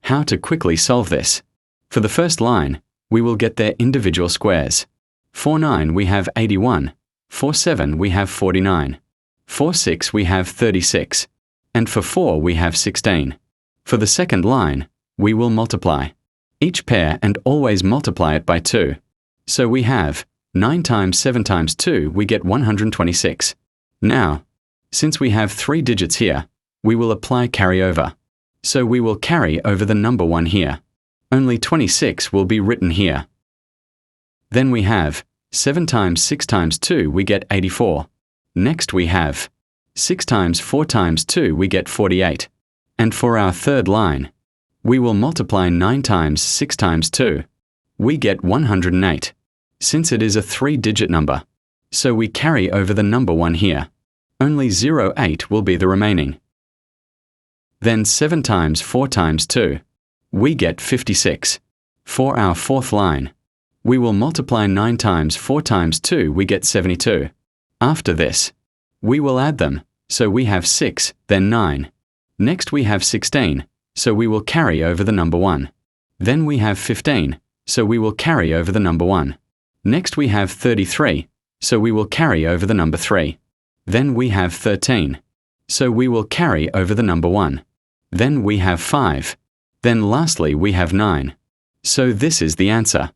How to quickly solve this? For the first line, we will get their individual squares. For 9 we have 81, for 7 we have 49, for 6 we have 36, and for 4 we have 16. For the second line, we will multiply each pair and always multiply it by 2. So we have 9 times 7 times 2, we get 126. Now, since we have 3 digits here, we will apply carryover. So we will carry over the number 1 here. Only 26 will be written here. Then we have 7 times 6 times 2, we get 84. Next we have 6 times 4 times 2, we get 48. And for our third line, we will multiply 9 times 6 times 2. We get 108, since it is a 3-digit number. So we carry over the number 1 here. Only 08 will be the remaining. Then 7 times 4 times 2. We get 56. For our fourth line, we will multiply 9 times 4 times 2, we get 72. After this, we will add them, so we have 6, then 9. Next we have 16, so we will carry over the number 1. Then we have 15, so we will carry over the number 1. Next we have 33, so we will carry over the number 3. Then we have 13, so we will carry over the number 1. Then we have 5. Then lastly we have 9. So this is the answer.